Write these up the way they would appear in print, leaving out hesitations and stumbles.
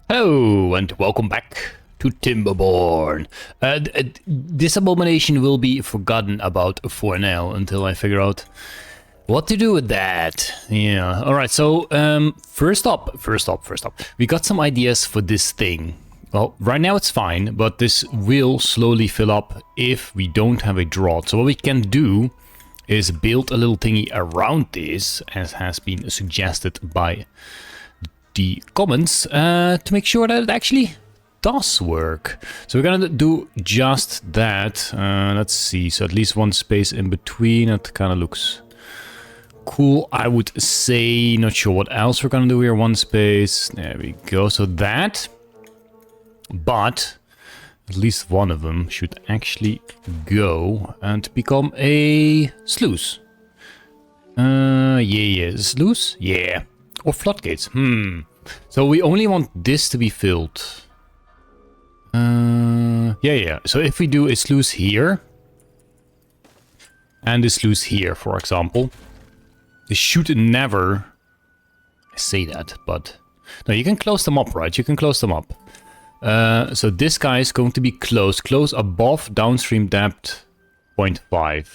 Hello and welcome back to Timberborn. This abomination will be forgotten about for now until I figure out what to do with that. Yeah, alright, so first up, we got some ideas for this thing. Well, right now it's fine, but this will slowly fill up if we don't have a drought. So what we can do is build a little thingy around this, as has been suggested by the comments, to make sure that it actually does work. So we're gonna do just that. Let's see, so at least one space in between. That kind of looks cool, I would say. Not sure what else we're gonna do here. One space, there we go. So that, but at least one of them should actually go and become a sluice. Yeah, sluice, yeah. Or floodgates. So we only want this to be filled. Yeah. So if we do a sluice here and a sluice here, for example, this should never. I say that, but no, you can close them up, right? You can close them up. So this guy is going to be closed above downstream depth 0.5. So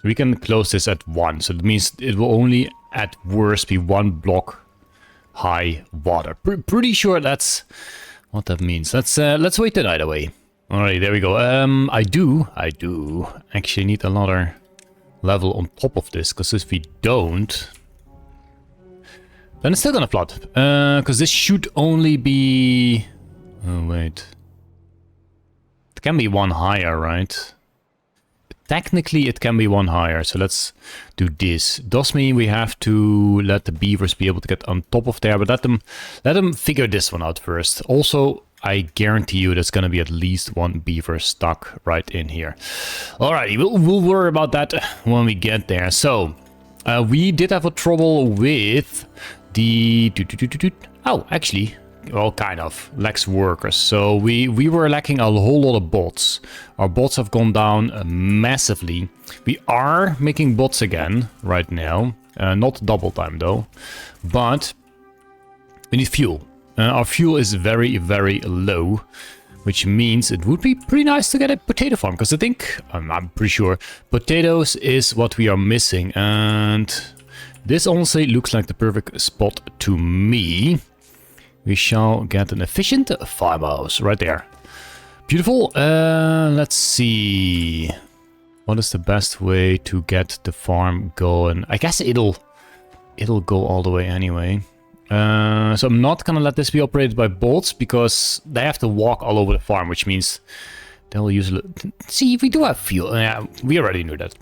we can close this at 1. So that means it will only at worst be 1 block high water. Pretty sure that's what that means. Let's wait that either way. Alright, there we go. I do actually need another level on top of this, because if we don't, then it's still gonna flood. Because this should only be, oh wait, it can be 1 higher, right? Technically, it can be 1 higher, so let's do this. Does mean we have to let the beavers be able to get on top of there, but let them figure this one out first. Also, I guarantee you there's gonna be at least 1 beaver stuck right in here. Alrighty, we'll worry about that when we get there. So, we did have a trouble with the... Oh, actually... Well, kind of. Lacks workers. So we were lacking a whole lot of bots. Our bots have gone down massively. We are making bots again right now. Not double time though. But we need fuel. Our fuel is very, very low. Which means it would be pretty nice to get a potato farm. Because I think, I'm pretty sure, potatoes is what we are missing. And this honestly looks like the perfect spot to me. We shall get an efficient farmhouse right there. Beautiful. Let's see. What is the best way to get the farm going? I guess it'll go all the way anyway. So I'm not gonna let this be operated by bots because they have to walk all over the farm, which means they'll use. See, we do have fuel. Yeah, we already knew that.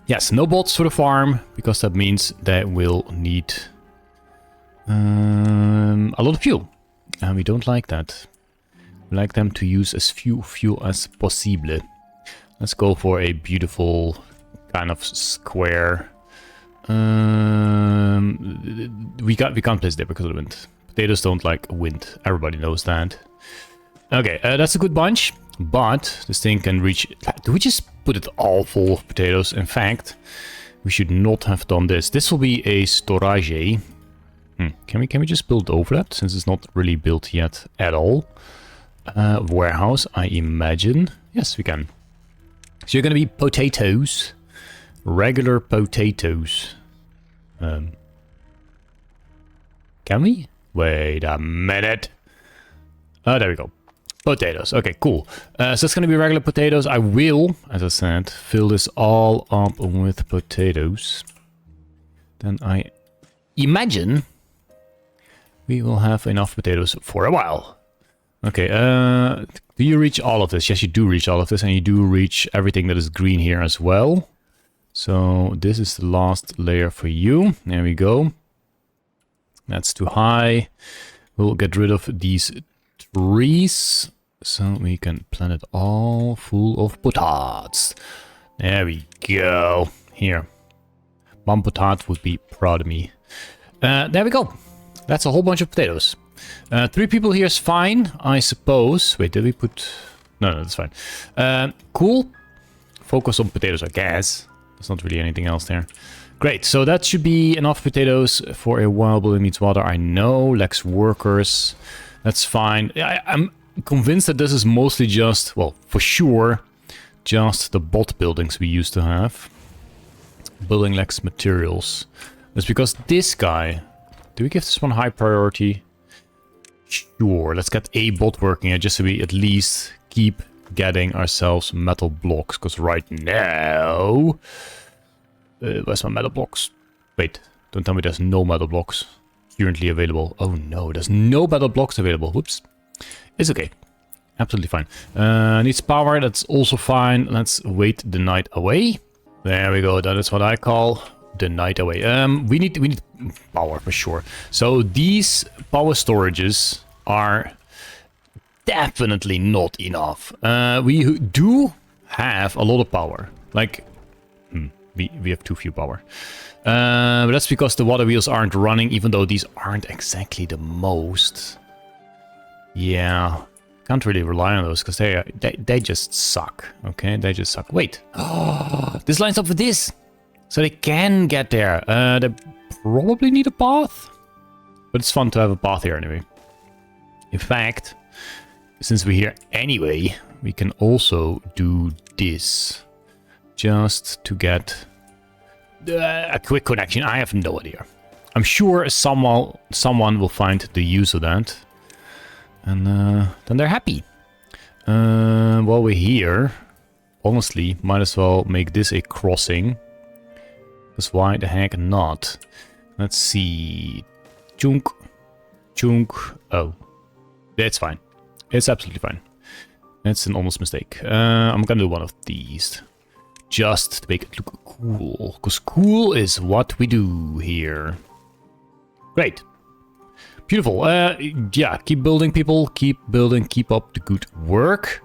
Yes, no bots for the farm because that means they will need a lot of fuel, and we don't like that. We like them to use as few fuel as possible. Let's go for a beautiful kind of square. We can't place there because of the wind. Potatoes don't like wind. Everybody knows that. Okay, that's a good bunch, but this thing can reach. Do we just put it all full of potatoes? In fact, we should not have done this. This will be a storage. Can we just build over that, since it's not really built yet at all? Warehouse, I imagine. Yes, we can. So you're gonna be potatoes. Regular potatoes. Can we? Wait a minute. Oh, there we go. Potatoes. Okay, cool. So it's gonna be regular potatoes. I will, as I said, fill this all up with potatoes. Then I imagine we will have enough potatoes for a while. Okay, do you reach all of this? Yes, you do reach all of this, and you do reach everything that is green here as well. So this is the last layer for you. There we go. That's too high. We'll get rid of these trees, so we can plant it all full of potats. There we go. Here. Mom Potat would be proud of me. There we go. That's a whole bunch of potatoes. 3 people here is fine, I suppose. Wait, did we put... No, that's fine. Cool. Focus on potatoes, I guess. There's not really anything else there. Great, so that should be enough potatoes for a while, but it needs water. I know, lacks workers. That's fine. I'm convinced that this is mostly just, well, for sure, just the bot buildings we used to have. Building lacks materials. That's because this guy... Do we give this one high priority? Sure, let's get a bot working here, just so we at least keep getting ourselves metal blocks. Because right now... where's my metal blocks? Wait, don't tell me there's no metal blocks currently available. Oh no, there's no metal blocks available. Whoops. It's okay. Absolutely fine. Needs power, that's also fine. Let's wait the night away. There we go, that is what I call the night away. We need power for sure. So these power storages are definitely not enough. We do have a lot of power. Like, we have too few power. But that's because the water wheels aren't running, even though these aren't exactly the most. Yeah, can't really rely on those because they just suck. Okay, they just suck. Wait, this lines up with this, so they can get there. They probably need a path, but it's fun to have a path here anyway. In fact, since we're here anyway, we can also do this. Just to get a quick connection. I have no idea. I'm sure someone will find the use of that. And then they're happy. While we're here, honestly, might as well make this a crossing. Because why the heck not? Let's see. Chunk. Chunk. Oh. That's fine. It's absolutely fine. It's an almost mistake. I'm gonna do one of these. Just to make it look cool. Because cool is what we do here. Great. Beautiful. Yeah, keep building, people. Keep building. Keep up the good work.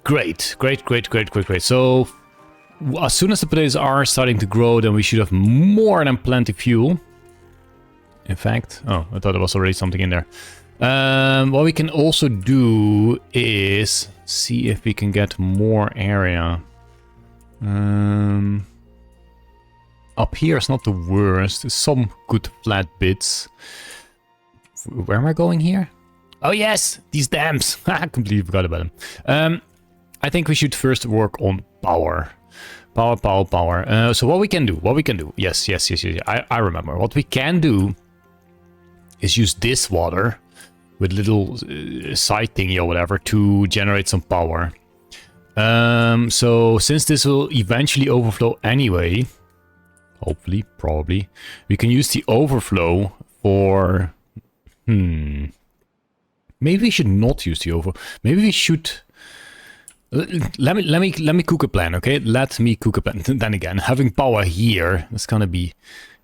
Great. Great, great, great, great, great. So, as soon as the potatoes are starting to grow, then we should have more than plenty fuel. In fact, oh, I thought there was already something in there. What we can also do is see if we can get more area. Up here is not the worst. There's some good flat bits. Where am I going here? Oh yes, these dams. I completely forgot about them. I think we should first work on power. Power. So what we can do. Yes. I remember. What we can do is use this water with little side thingy or whatever to generate some power. So since this will eventually overflow anyway, hopefully, probably, we can use the overflow for... Maybe we should not use the overflow. Maybe we should... Let me cook a plan, okay? Let me cook a plan. Then again, having power here, that's gonna be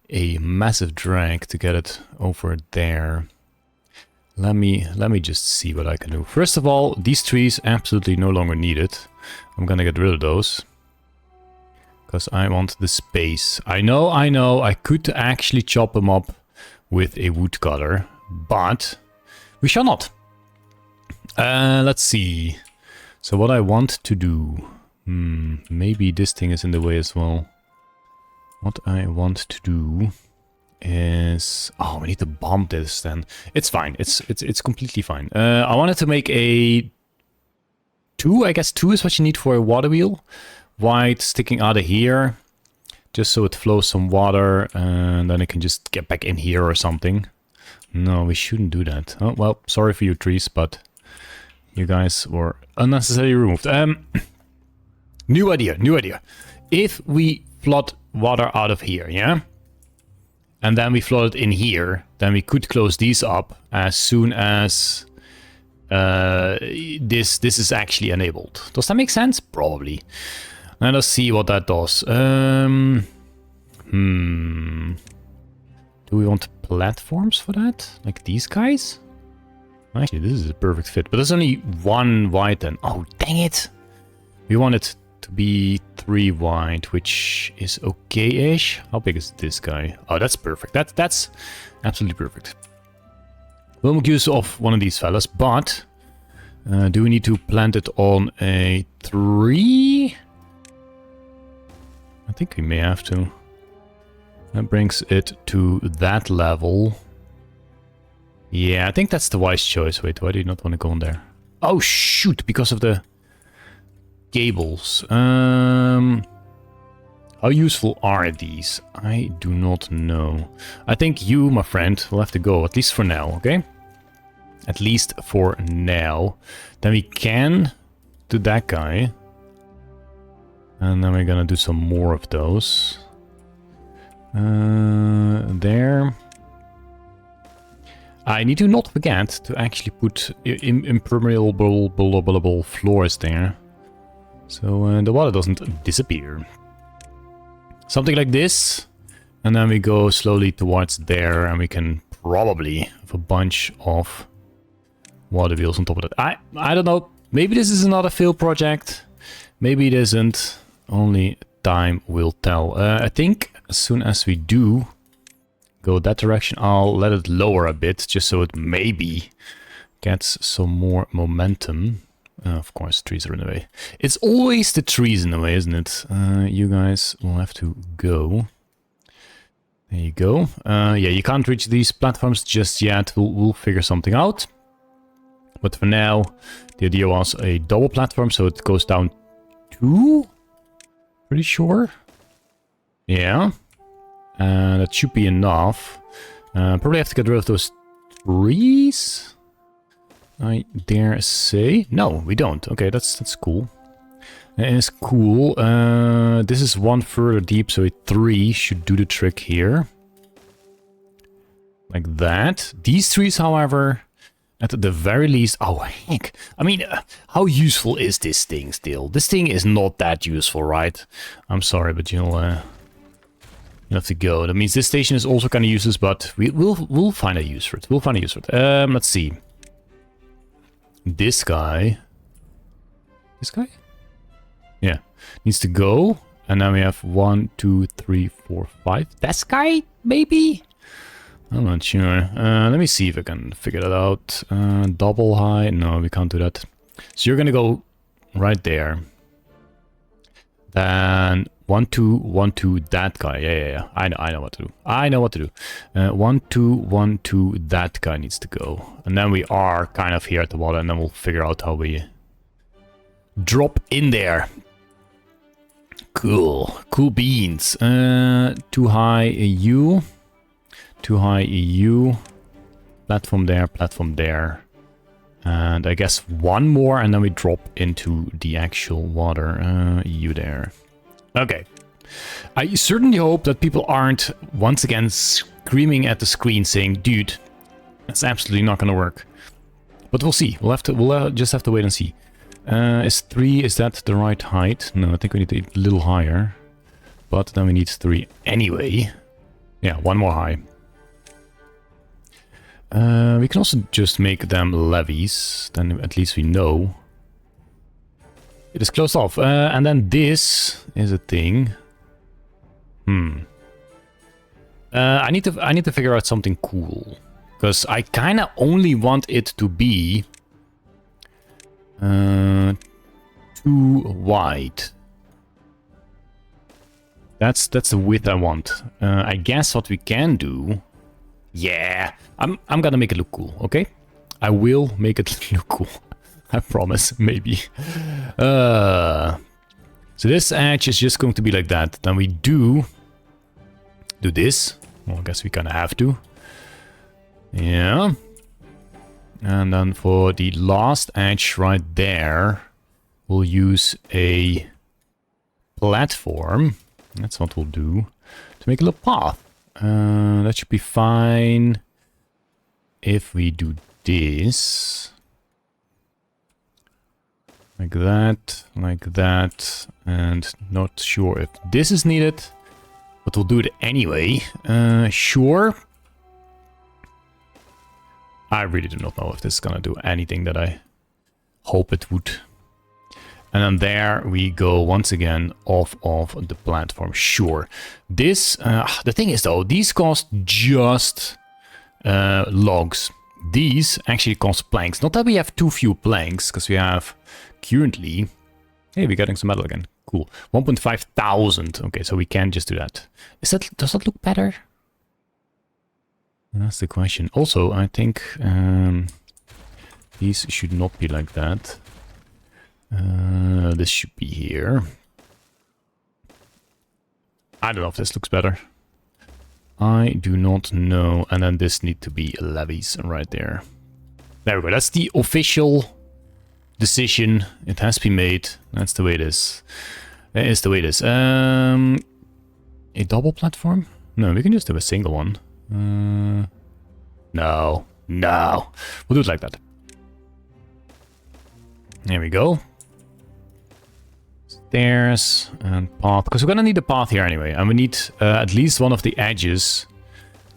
a massive drag to get it over there. Let me just see what I can do. First of all, these trees absolutely no longer needed. I'm gonna get rid of those. Because I want the space. I know, I could actually chop them up with a woodcutter. But we shall not. Let's see. So what I want to do... maybe this thing is in the way as well. What I want to do is... Oh, we need to bomb this then. It's fine. It's completely fine. I wanted to make a... 2, I guess 2 is what you need for a water wheel. White sticking out of here. Just so it flows some water. And then it can just get back in here or something. No, we shouldn't do that. Oh, well, sorry for you trees, but... You guys were unnecessarily removed. New idea. If we flood water out of here, yeah? And then we flood it in here, then we could close these up as soon as this is actually enabled. Does that make sense? Probably. Let us see what that does. Do we want platforms for that? Like these guys? Actually, this is a perfect fit, but there's only 1 wide then. Oh, dang it! We want it to be 3 wide, which is okay-ish. How big is this guy? Oh, that's perfect. That's absolutely perfect. We'll make use of one of these fellas, but do we need to plant it on a 3? I think we may have to. That brings it to that level. Yeah, I think that's the wise choice. Wait, why do you not want to go in there? Oh, shoot, because of the gables. How useful are these? I do not know. I think you, my friend, will have to go, at least for now, okay? At least for now. Then we can do that guy. And then we're gonna do some more of those. There. I need to not forget to actually put impermeable floors there. So the water doesn't disappear. Something like this. And then we go slowly towards there. And we can probably have a bunch of water wheels on top of that. I don't know. Maybe this is another fail project. Maybe it isn't. Only time will tell. I think as soon as we do go that direction, I'll let it lower a bit, just so it maybe gets some more momentum. Of course, trees are in the way. It's always the trees in the way, isn't it? You guys will have to go. There you go. Yeah, you can't reach these platforms just yet. We'll figure something out. But for now, the idea was a double platform, so it goes down 2? Pretty sure. Yeah. And that should be enough. Probably have to get rid of those trees. I dare say. No, we don't. Okay, that's cool. That is cool. This is one further deep, so a 3 should do the trick here. Like that. These trees, however, at the very least... Oh, heck. I mean, how useful is this thing still? This thing is not that useful, right? I'm sorry, but you'll have to go. That means this station is also kind of useless, but we'll find a use for it. We'll find a use for it. Let's see. This guy... This guy? Yeah. Needs to go. And then we have 1, 2, 3, 4, 5. This guy, maybe? I'm not sure. Let me see if I can figure that out. Double high. No, we can't do that. So you're gonna go right there. Then 1, 2, 1, 2, that guy. Yeah. I know what to do. I know what to do. 1, 2, 1, 2, that guy needs to go. And then we are kind of here at the water, and then we'll figure out how we drop in there. Cool. Cool beans. Too high you. Too high EU. Platform there. And I guess one more, and then we drop into the actual water. EU there. Okay. I certainly hope that people aren't once again screaming at the screen saying, dude, that's absolutely not going to work. But we'll see. We'll just have to wait and see. Is 3, is that the right height? No, I think we need to a little higher. But then we need 3 anyway. Yeah, one more high. We can also just make them levees. Then at least we know it is closed off. And then this is a thing. I need to figure out something cool, because I kind of only want it to be too wide. That's the width I want. I guess what we can do. Yeah, I'm gonna make it look cool, okay? I will make it look cool. I promise, maybe. So this edge is just going to be like that. Then we do this. Well, I guess we kind of have to. Yeah. And then for the last edge right there, we'll use a platform. That's what we'll do. To make a little path. That should be fine if we do this. Like that, and not sure if this is needed, but we'll do it anyway. Sure. I really do not know if this is gonna do anything that I hope it would. And then there we go once again off of the platform. Sure. This, the thing is though, these cost just logs. These actually cost planks. Not that we have too few planks, because we have currently... Hey, we're getting some metal again. Cool. 1.5 thousand. Okay, so we can just do that. Does that look better? That's the question. Also, I think these should not be like that. This should be here. I don't know if this looks better. I do not know. And then this need to be levies right there. There we go. That's the official decision. It has been made. That's the way it is. That is the way it is. A double platform? No, we can just have a single one. No. No. We'll do it like that. There we go. Stairs and path. Because we're going to need a path here anyway. And we need at least one of the edges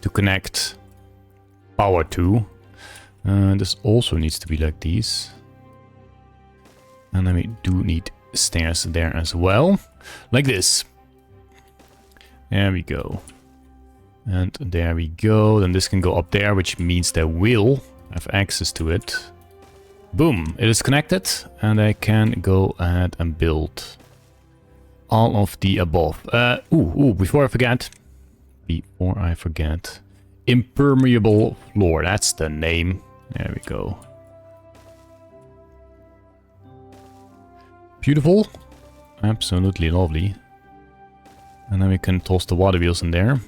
to connect power to. This also needs to be like these. And then we do need stairs there as well. Like this. There we go. And there we go. Then this can go up there, which means they will have access to it. Boom. It is connected. And I can go ahead and build all of the above. Before I forget. Impermeable floor. That's the name. There we go. Beautiful. Absolutely lovely. And then we can toss the water wheels in there.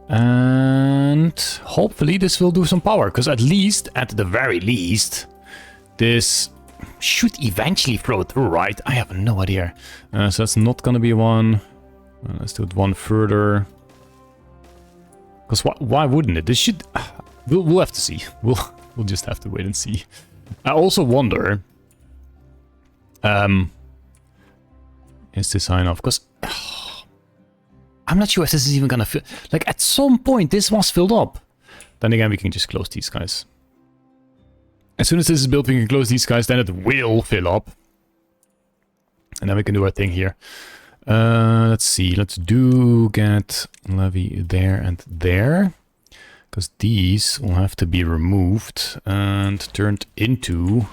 And hopefully this will do some power. Because at the very least, this should eventually flow through, right? I have no idea. So that's not going to be one. Let's do it one further. Because why wouldn't it? This should... We'll have to see. We'll just have to wait and see. I also wonder... is this high enough? Because... I'm not sure if this is even gonna fill... Like, at some point, this was filled up. Then again, we can just close these guys. As soon as this is built, we can close these guys. Then it will fill up. And then we can do our thing here. Let's see. Let's get levy there and there. Because these will have to be removed and turned into...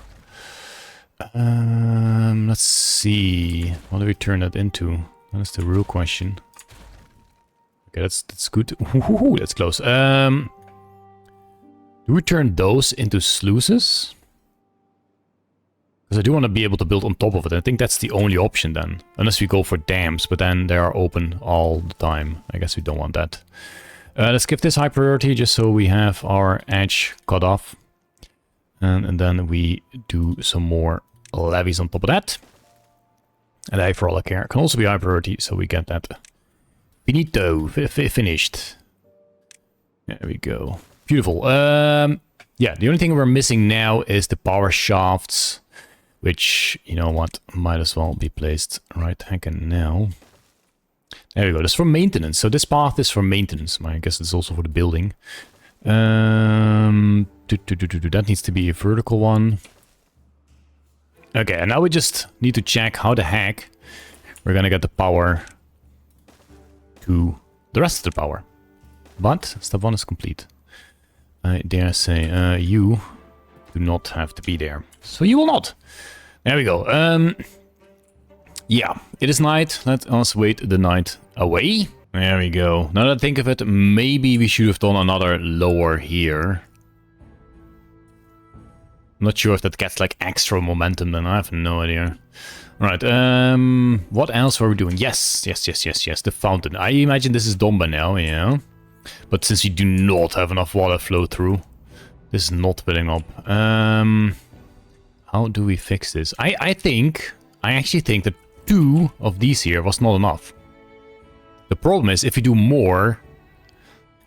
let's see. What do we turn that into? That's the real question. Okay, that's good. Ooh, that's close. Do we turn those into sluices? Because I do want to be able to build on top of it. I think that's the only option then. Unless we go for dams, but then they are open all the time. I guess we don't want that. Let's give this high priority just so we have our edge cut off. And then we do some more levies on top of that. And I, for all I care, can also be high priority, so we get that finito, finished. There we go. Beautiful. Yeah, the only thing we're missing now is the power shafts, which, you know what, might as well be placed right heckin' now. There we go. That's for maintenance. So this path is for maintenance. I guess it's also for the building. That needs to be a vertical one. Okay, and now we just need to check how the heck we're gonna get the power to the rest of the power. But step 1 is complete. I dare say you do not have to be there. So you will not. There we go. Yeah, it is night. Let us wait the night away. There we go. Now that I think of it, maybe we should have done another lower here. I'm not sure if that gets like extra momentum then. I have no idea. Alright, what else were we doing? Yes, the fountain. I imagine this is done by now, yeah. But since you do not have enough water flow through, this is not filling up. How do we fix this? I actually think that 2 of these here was not enough. The problem is, if you do more,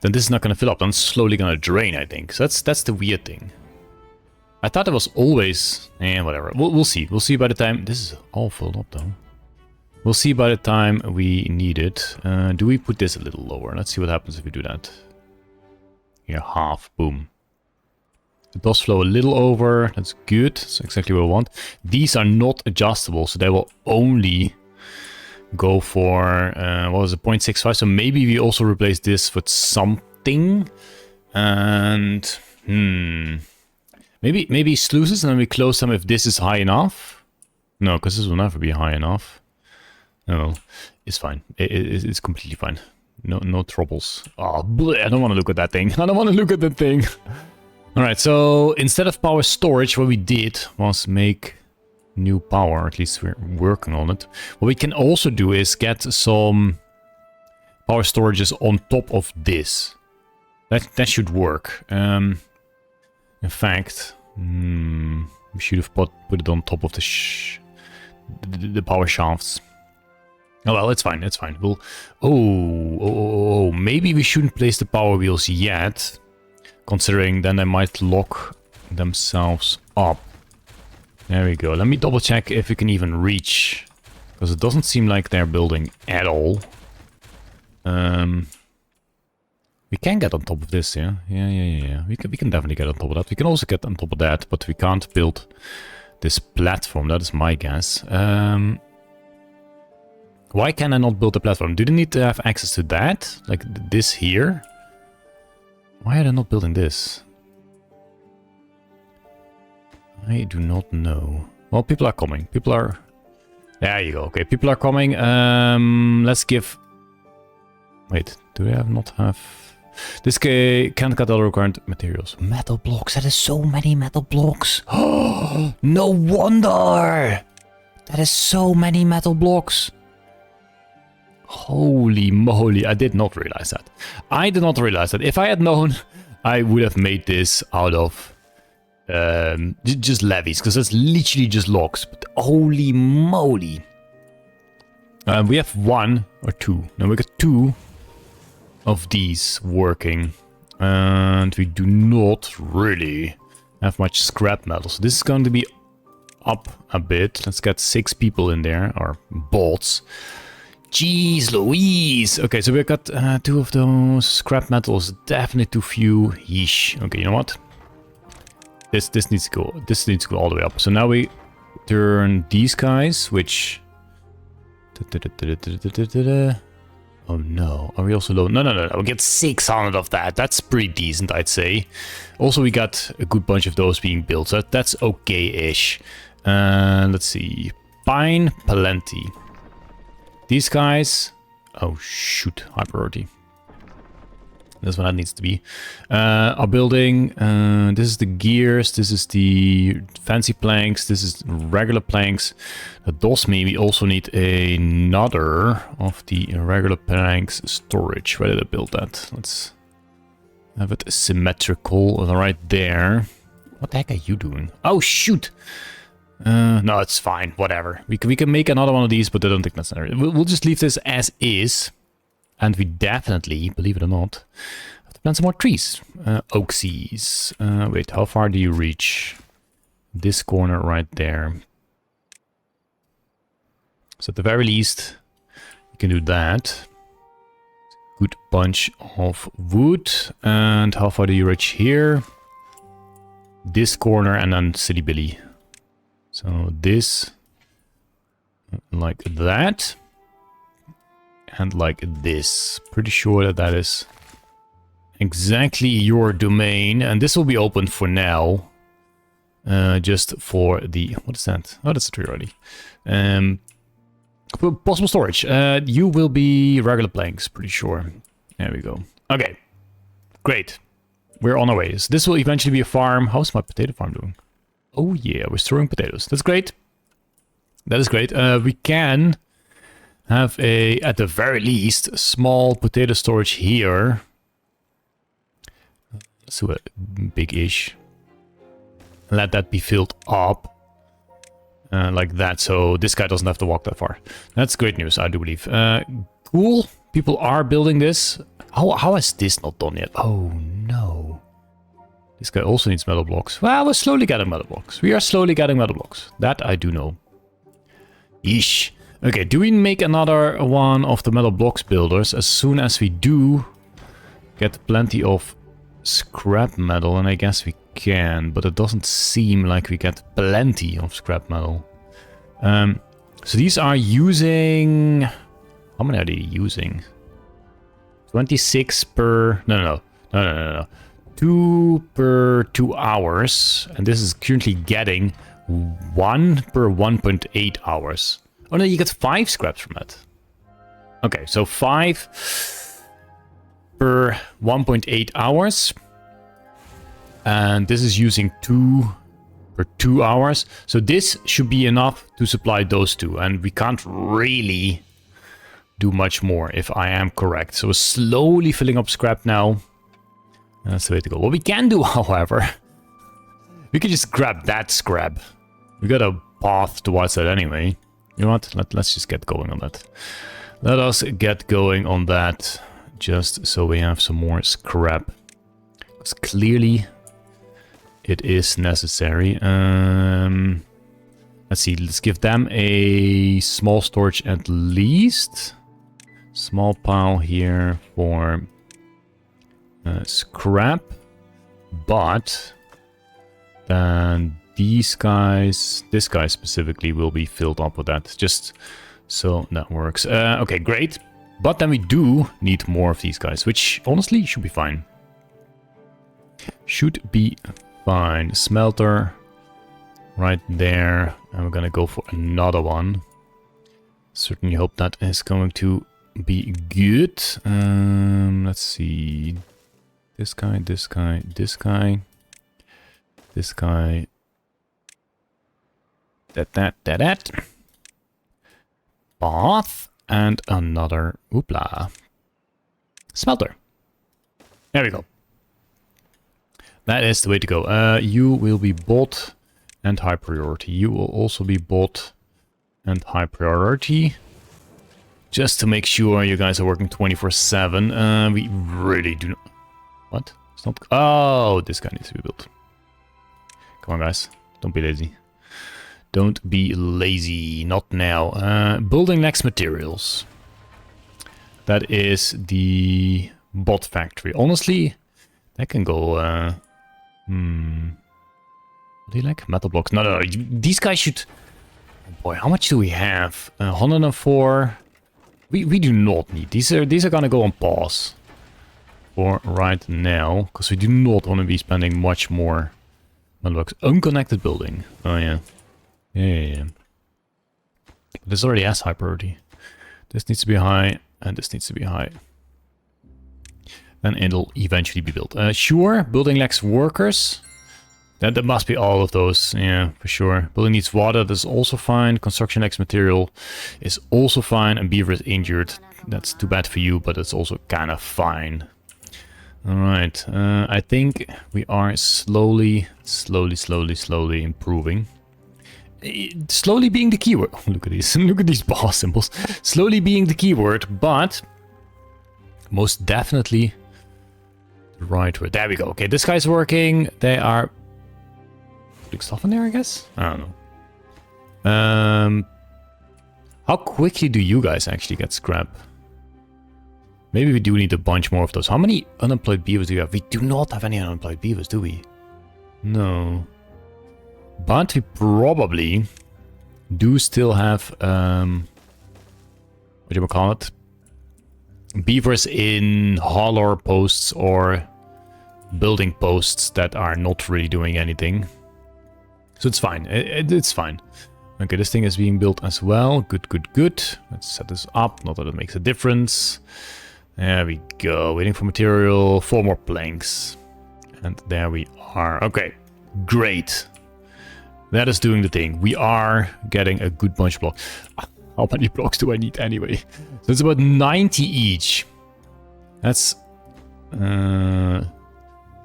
then this is not going to fill up. Then it's slowly going to drain, I think. So that's the weird thing. I thought it was always... whatever. We'll see. We'll see by the time... This is all filled up, though. We'll see by the time we need it. Do we put this a little lower? Let's see what happens if we do that. Here, half. Boom. It does flow a little over. That's good. That's exactly what I want. These are not adjustable, so they will only go for... what was it? 0.65. So maybe we also replace this with something. And... Maybe sluices and then we close them if this is high enough. No, because this will never be high enough. No, it's fine. It's completely fine. No troubles. Oh, bleh, I don't want to look at that thing. I don't want to look at that thing. Alright, so instead of power storage, what we did was make new power. Or at least we're working on it. What we can also do is get some power storages on top of this. That should work. In fact, we should have put it on top of the power shafts. Oh well, it's fine. It's fine. We'll. Oh, maybe we shouldn't place the power wheels yet, considering then they might lock themselves up. There we go. Let me double check if we can even reach, because it doesn't seem like they're building at all. We can get on top of this, yeah? Yeah. We can definitely get on top of that. We can also get on top of that, but we can't build this platform. That is my guess. Why can I not build a platform? Do they need to have access to that? Like this here? Why are they not building this? I do not know. Well, people are coming. People are... There you go. Okay, people are coming. Let's give... Wait, do I not have... This guy can't cut all required materials. Metal blocks. That is so many metal blocks. No wonder. That is so many metal blocks. Holy moly. I did not realize that. I did not realize that. If I had known, I would have made this out of just levees. Because that's literally just logs. But holy moly. We have one or two. No, we got two of these working, and we do not really have much scrap metal, so this is going to be up a bit. Let's get 6 people in there, or bots. Jeez Louise. Okay, so we've got 2 of those. Scrap metals, definitely too few. Yeesh. Okay, you know what, this needs to go all the way up. So now we turn these guys, which oh no, are we also low? No. We get 600 of that. That's pretty decent, I'd say. Also, we got a good bunch of those being built, so that's okay-ish. Let's see. Pine, plenty. These guys... Oh, shoot. High priority. That's what that needs to be. Our building, this is the gears, this is the fancy planks, this is regular planks. That does mean we also need another of the regular planks storage. Where did I build that? Let's have it symmetrical right there. What the heck are you doing? Oh, shoot! No, it's fine, whatever. We can make another one of these, but I don't think necessary. We'll just leave this as is. And we definitely, believe it or not, have to plant some more trees. Oaksies. Wait, how far do you reach? This corner right there. So at the very least, you can do that. Good bunch of wood. And how far do you reach here? This corner and then Silly Billy. So this, like that. And like this. Pretty sure that is exactly your domain. And this will be open for now. Just for the... What is that? Oh, that's a tree already. Possible storage. You will be regular planks, pretty sure. There we go. Okay. Great. We're on our way. So this will eventually be a farm. How's my potato farm doing? Oh yeah, we're storing potatoes. That's great. That is great. We can... have a, at the very least, a small potato storage here. Let's do a big-ish. Let that be filled up. Like that, so this guy doesn't have to walk that far. That's great news, I do believe. Cool. People are building this. How is this not done yet? Oh, no. This guy also needs metal blocks. Well, we're slowly getting metal blocks. We are slowly getting metal blocks. That I do know. Yeesh. Okay, do we make another one of the metal blocks builders? As soon as we do get plenty of scrap metal, and I guess we can, but it doesn't seem like we get plenty of scrap metal. So these are using... How many are they using? 26 per... No. 2 per 2 hours. And this is currently getting 1 per 1.8 hours. Oh no, you get 5 scraps from it. Okay, so 5 per 1.8 hours. And this is using 2 per 2 hours. So this should be enough to supply those 2. And we can't really do much more, if I am correct. So we're slowly filling up scrap now. That's the way to go. What we can do, however, we can just grab that scrap. We got a path towards that anyway. You know what? Let's just get going on that. Let us get going on that, just so we have some more scrap. Because clearly it is necessary. Let's see, let's give them a small storage at least. Small pile here for scrap. But then these guys, this guy specifically, will be filled up with that. Just so that works. Okay, great. But then we do need more of these guys, which honestly should be fine. Should be fine. Smelter right there. And we're gonna go for another one. Certainly hope that is going to be good. Let's see. This guy, this guy, this guy. This guy. That. Bath. And another, oopla, smelter. There we go. That is the way to go. You will be bought and high priority. You will also be bought and high priority. Just to make sure you guys are working 24/7. We really do not... What? It's not... Oh, this guy needs to be built. Come on, guys. Don't be lazy. Don't be lazy. Not now. Building next materials. That is the bot factory. Honestly, that can go... What do you like? Metal blocks. No. These guys should... Oh boy, how much do we have? 104. We do not need. These are gonna go on pause. For right now. Because we do not want to be spending much more metal blocks. Unconnected building. Oh yeah. Yeah. This already has high priority. This needs to be high, and this needs to be high. Then it'll eventually be built. Sure, building lacks workers. That must be all of those, yeah, for sure. Building needs water, that's also fine. Construction lacks material is also fine. And Beaver is injured. That's too bad for you, but it's also kind of fine. Alright, I think we are slowly improving. Slowly being the keyword. Oh, look at these. Look at these boss symbols. Slowly being the keyword, but most definitely the right word. There we go. Okay, this guy's working. They are putting stuff in there, I guess. I don't know. How quickly do you guys actually get scrap? Maybe we do need a bunch more of those. How many unemployed beavers do you have? We do not have any unemployed beavers, do we? No. But we probably do still have, what do you call it? Beavers in hauler posts or building posts that are not really doing anything. So it's fine. It's fine. Okay, this thing is being built as well. Good. Let's set this up. Not that it makes a difference. There we go. Waiting for material. 4 more planks. And there we are. Okay, great. That is doing the thing. We are getting a good bunch of blocks. How many blocks do I need anyway? So it's about 90 each. That's 1,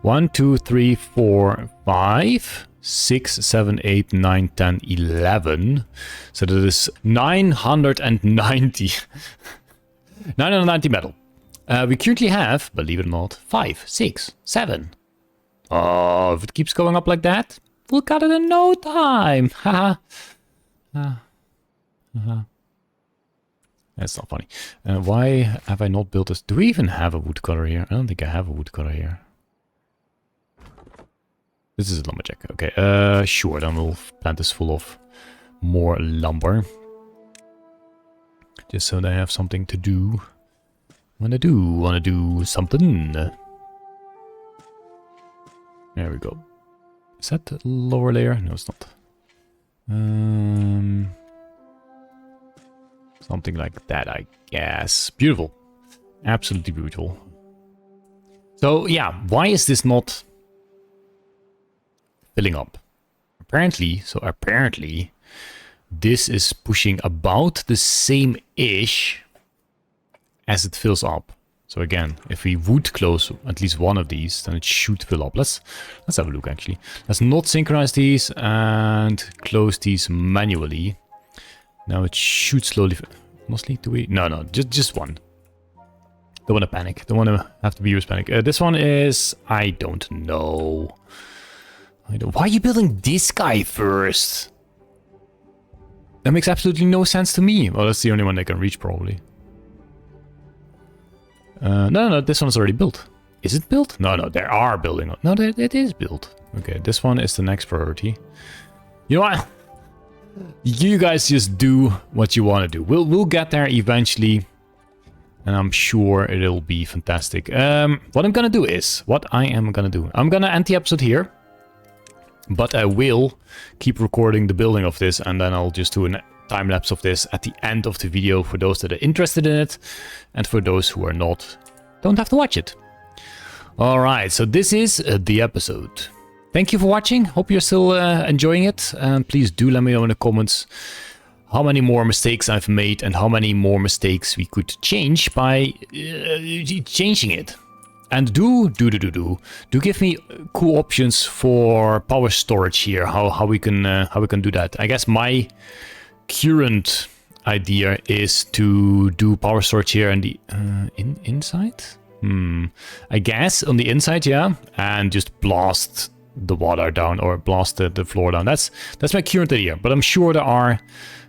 2, 3, 4, 5, 6, 7, 8, 9, 10, 11. So that is 990. 990 metal. We currently have, believe it or not, 5, 6, 7. Oh, if it keeps going up like that, we'll cut it in no time. Haha. That's not funny. Why have I not built this? Do we even have a woodcutter here? I don't think I have a woodcutter here. This is a lumberjack. Okay, sure. Then we'll plant this full of more lumber. Just so they have something to do. Wanna do something. There we go. Is that the lower layer? No, it's not. Something like that, I guess. Beautiful. Absolutely beautiful. So, yeah, why is this not filling up? Apparently, this is pushing about the same-ish as it fills up. So again, if we would close at least one of these, then it should fill up. Let's have a look, actually. Let's not synchronize these and close these manually. Now it should slowly... Mostly, do we? No, just one. Don't want to panic. Don't want to have the viewers panic. This one is... I don't know. Why are you building this guy first? That makes absolutely no sense to me. Well, that's the only one they can reach, probably. No, this one is already built. Is it built? No, they are building. No, it is built. Okay, this one is the next priority. You know what? You guys just do what you want to do. We'll get there eventually. And I'm sure it'll be fantastic. What I'm gonna do is... I'm gonna end the episode here. But I will keep recording the building of this. And then I'll just do a time-lapse of this at the end of the video for those that are interested in it. And for those who are not, don't have to watch it. Alright, so this is the episode. Thank you for watching. Hope you're still enjoying it. And please do let me know in the comments how many more mistakes I've made and how many more mistakes we could change by changing it. And do give me cool options for power storage here. How we can do that. I guess my current idea is to do power storage here in the inside. I guess on the inside, yeah, and just blast the water down or blast the floor down. That's my current idea, but I'm sure there are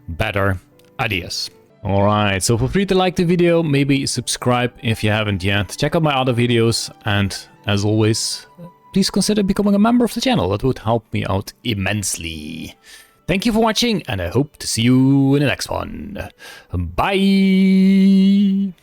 better ideas. Alright, so feel free to like the video, maybe subscribe if you haven't yet. Check out my other videos, and as always, please consider becoming a member of the channel. That would help me out immensely. Thank you for watching, and I hope to see you in the next one. Bye!